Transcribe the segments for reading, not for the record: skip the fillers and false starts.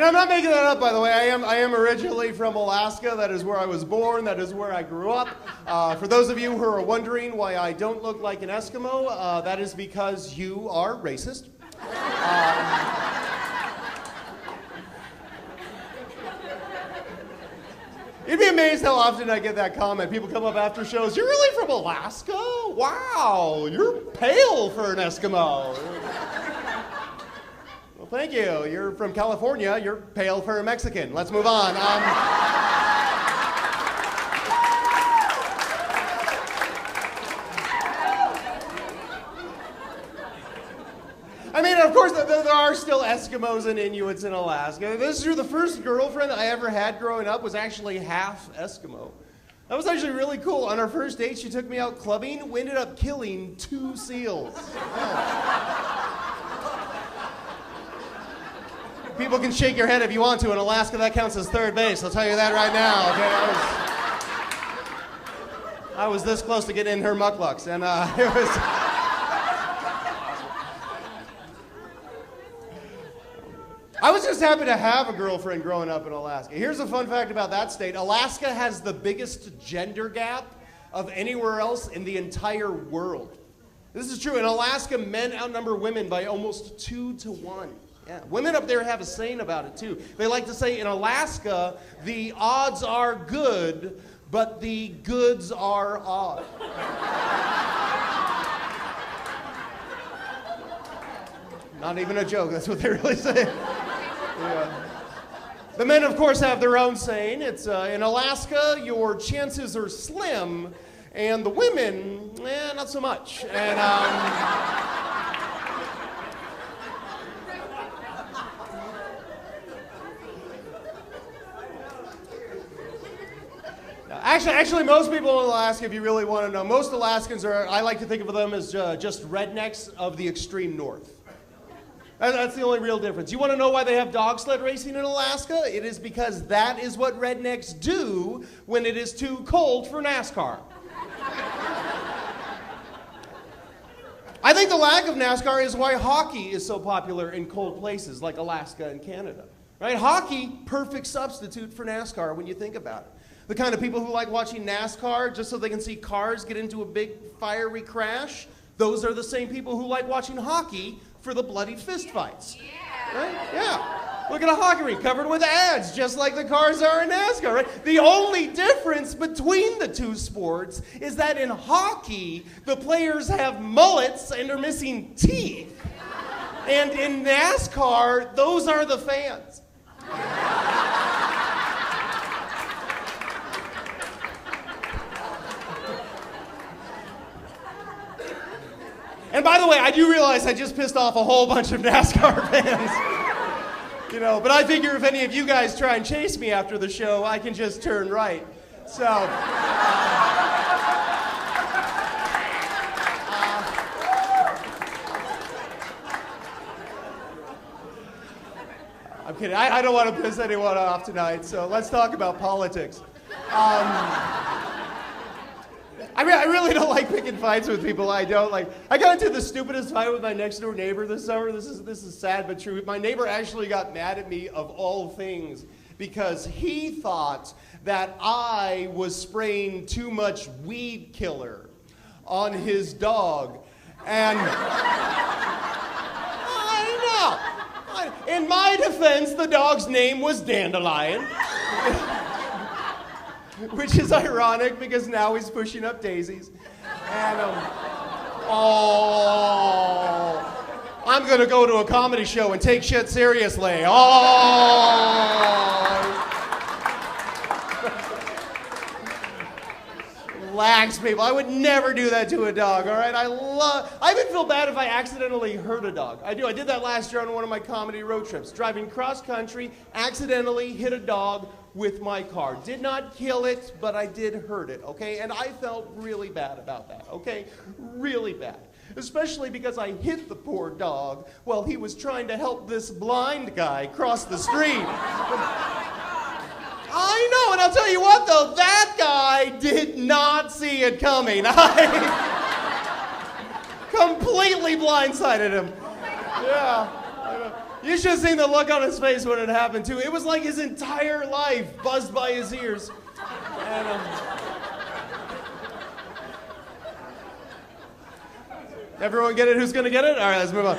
I'm not making that up, by the way. I am originally from Alaska. That is where I was born. That is where I grew up. For those of you who are wondering why I don't look like an Eskimo, that is because you are racist. You'd be amazed how often I get that comment. People come up after shows, "You're really from Alaska? Wow, you're pale for an Eskimo." Well, thank you. You're from California. You're pale for a Mexican. Let's move on. I mean, of course, there are still Eskimos and Inuits in Alaska. This is true. The first girlfriend I ever had growing up was actually half Eskimo. That was actually really cool. On our first date, she took me out clubbing. We ended up killing 2 seals. Yeah. People can shake your head if you want to. In Alaska, that counts as third base. I'll tell you that right now. Okay, I was this close to getting in her mucklucks, and it was. I was just happy to have a girlfriend growing up in Alaska. Here's a fun fact about that state. Alaska has the biggest gender gap of anywhere else in the entire world. This is true. In Alaska, men outnumber women by almost 2 to 1. Yeah. Women up there have a saying about it, too. They like to say, in Alaska, the odds are good, but the goods are odd. Not even a joke. That's what they really say. Yeah. The men, of course, have their own saying. It's, in Alaska, your chances are slim, and the women, not so much. And, Actually, most people in Alaska, if you really want to know, most Alaskans I like to think of them as just rednecks of the extreme north. That's the only real difference. You want to know why they have dog sled racing in Alaska? It is because that is what rednecks do when it is too cold for NASCAR. I think the lack of NASCAR is why hockey is so popular in cold places like Alaska and Canada. Right? Hockey, perfect substitute for NASCAR when you think about it. The kind of people who like watching NASCAR just so they can see cars get into a big fiery crash, those are the same people who like watching hockey for the bloody fist fights. Yeah. Right? Yeah. Look at a hockey rink covered with ads, just like the cars are in NASCAR, right? The only difference between the two sports is that in hockey, the players have mullets and are missing teeth. And in NASCAR, those are the fans. And by the way, I do realize I just pissed off a whole bunch of NASCAR fans. You know, but I figure if any of you guys try and chase me after the show, I can just turn right. So, I'm kidding. I don't want to piss anyone off tonight, so let's talk about politics. I really don't like picking fights with people I don't like. I got into the stupidest fight with my next door neighbor this summer. This is sad but true. My neighbor actually got mad at me of all things because he thought that I was spraying too much weed killer on his dog. And I know. In my defense, the dog's name was Dandelion. Which is ironic because now he's pushing up daisies. And, I'm going to go to a comedy show and take shit seriously. Relax, people. I would never do that to a dog, all right? I even feel bad if I accidentally hurt a dog. I do. I did that last year on one of my comedy road trips. Driving cross country, accidentally hit a dog with my car. Did not kill it, but I did hurt it, okay? And I felt really bad about that, okay? Really bad. Especially because I hit the poor dog while he was trying to help this blind guy cross the street. I know, and I'll tell you what, though, that guy did not see it coming. I completely blindsided him. Yeah. You should have seen the look on his face when it happened, too. It was like his entire life buzzed by his ears. And, everyone get it? Who's going to get it? All right, let's move on.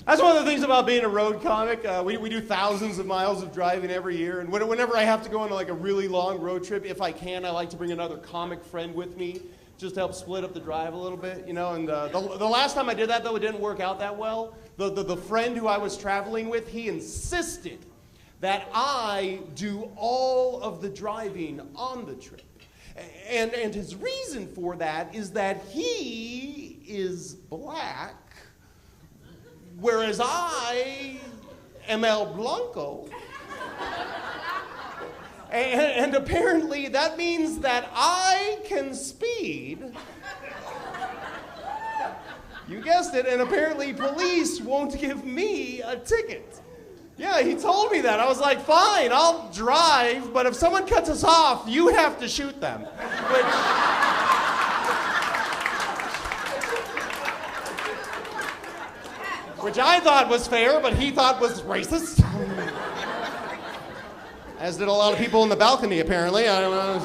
That's one of the things about being a road comic. We do thousands of miles of driving every year. And whenever I have to go on like a really long road trip, if I can, I like to bring another comic friend with me just to help split up the drive a little bit, you know. And the last time I did that, though, it didn't work out that well. The friend who I was traveling with, he insisted that I do all of the driving on the trip. And his reason for that is that he is black, whereas I am El Blanco. And apparently that means that I can speed. You guessed it, and apparently police won't give me a ticket. Yeah, he told me that. I was like, fine, I'll drive, but if someone cuts us off, you have to shoot them. Which I thought was fair, but he thought was racist. As did a lot of people in the balcony, apparently. I don't know.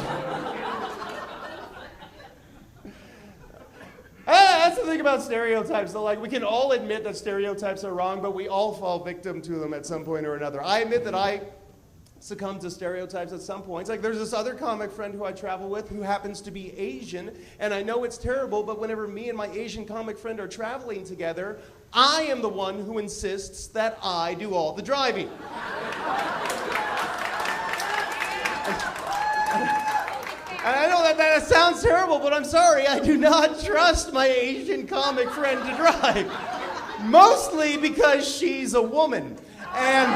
That's the thing about stereotypes, though. Like, we can all admit that stereotypes are wrong, but we all fall victim to them at some point or another. I admit that I succumb to stereotypes at some points. Like, there's this other comic friend who I travel with who happens to be Asian, and I know it's terrible, but whenever me and my Asian comic friend are traveling together, I am the one who insists that I do all the driving. And I know that sounds terrible, but I'm sorry, I do not trust my Asian comic friend to drive. Mostly because she's a woman. And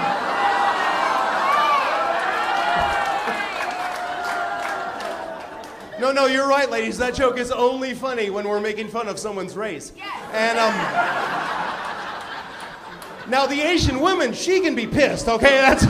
No, you're right, ladies. That joke is only funny when we're making fun of someone's race. And now the Asian woman, she can be pissed, okay? That's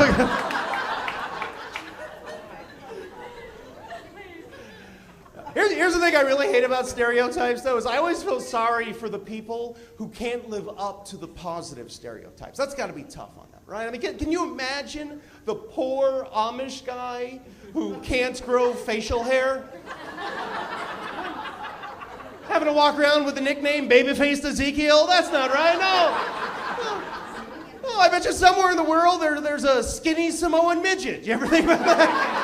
Here's the thing I really hate about stereotypes, though, is I always feel sorry for the people who can't live up to the positive stereotypes. That's got to be tough on them, right? I mean, can you imagine the poor Amish guy who can't grow facial hair? Having to walk around with the nickname Babyfaced Ezekiel? That's not right, no. Oh, I bet you somewhere in the world there's a skinny Samoan midget. You ever think about that?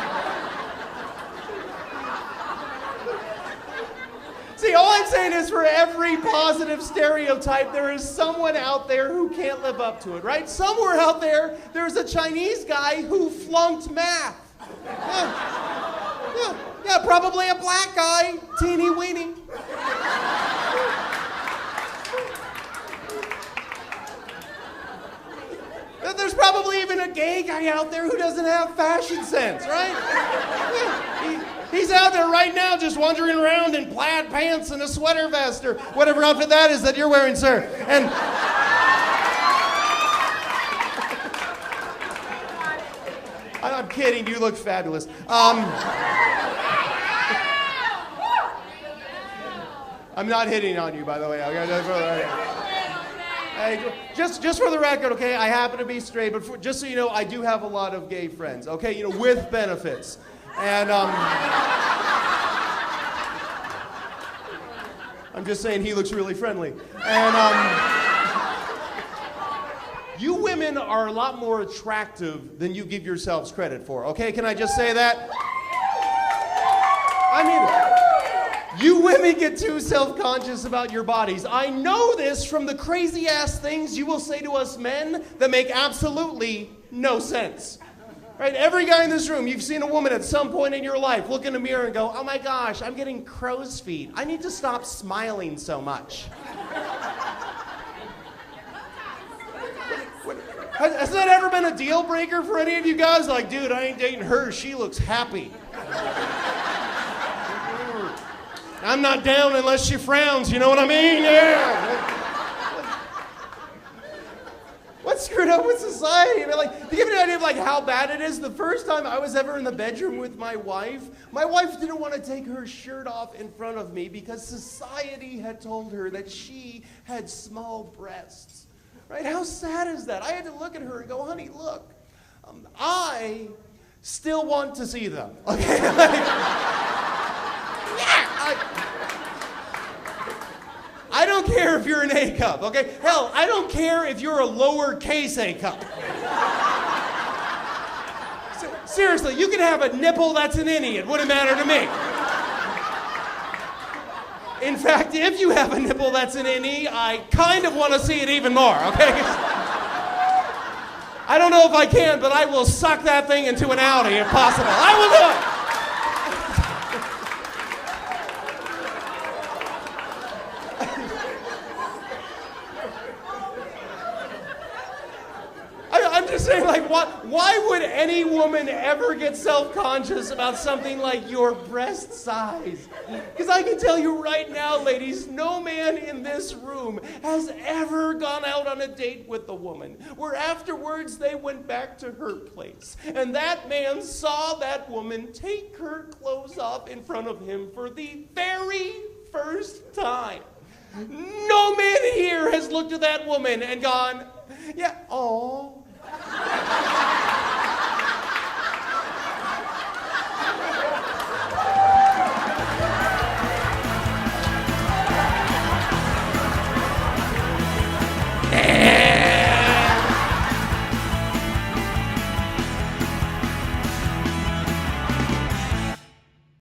See, all I'm saying is for every positive stereotype, there is someone out there who can't live up to it, right? Somewhere out there, there's a Chinese guy who flunked math. Yeah, probably a black guy, teeny weeny. There's probably even a gay guy out there who doesn't have fashion sense, right? Yeah, he's out there right now just wandering around in plaid pants and a sweater vest or whatever outfit that is that you're wearing, sir. And I'm kidding, you look fabulous. I'm not hitting on you, by the way. Hey, just for the record, okay, I happen to be straight, but just so you know, I do have a lot of gay friends, okay, you know, with benefits. And I'm just saying he looks really friendly. And you women are a lot more attractive than you give yourselves credit for, okay? Can I just say that? I mean, you women get too self-conscious about your bodies. I know this from the crazy-ass things you will say to us men that make absolutely no sense. Right? Every guy in this room, you've seen a woman at some point in your life look in the mirror and go, oh my gosh, I'm getting crow's feet. I need to stop smiling so much. Has that ever been a deal breaker for any of you guys? Like, dude, I ain't dating her. She looks happy. I'm not down unless she frowns, you know what I mean? Yeah. What's screwed up with society? I mean, like, to give you an idea of like how bad it is, the first time I was ever in the bedroom with my wife didn't want to take her shirt off in front of me because society had told her that she had small breasts. Right? How sad is that? I had to look at her and go, honey, look, I still want to see them. Okay? I don't care if you're an A cup, okay? Hell, I don't care if you're a lowercase A cup. Seriously, you can have a nipple that's an innie. It wouldn't matter to me. In fact, if you have a nipple that's an innie, I kind of want to see it even more, okay? I don't know if I can, but I will suck that thing into an Audi if possible. I will do it! I'm just saying, like, why would any woman ever get self-conscious about something like your breast size? Because I can tell you right now, ladies, no man in this room has ever gone out on a date with a woman where afterwards they went back to her place. And that man saw that woman take her clothes off in front of him for the very first time. No man here has looked at that woman and gone, yeah, oh.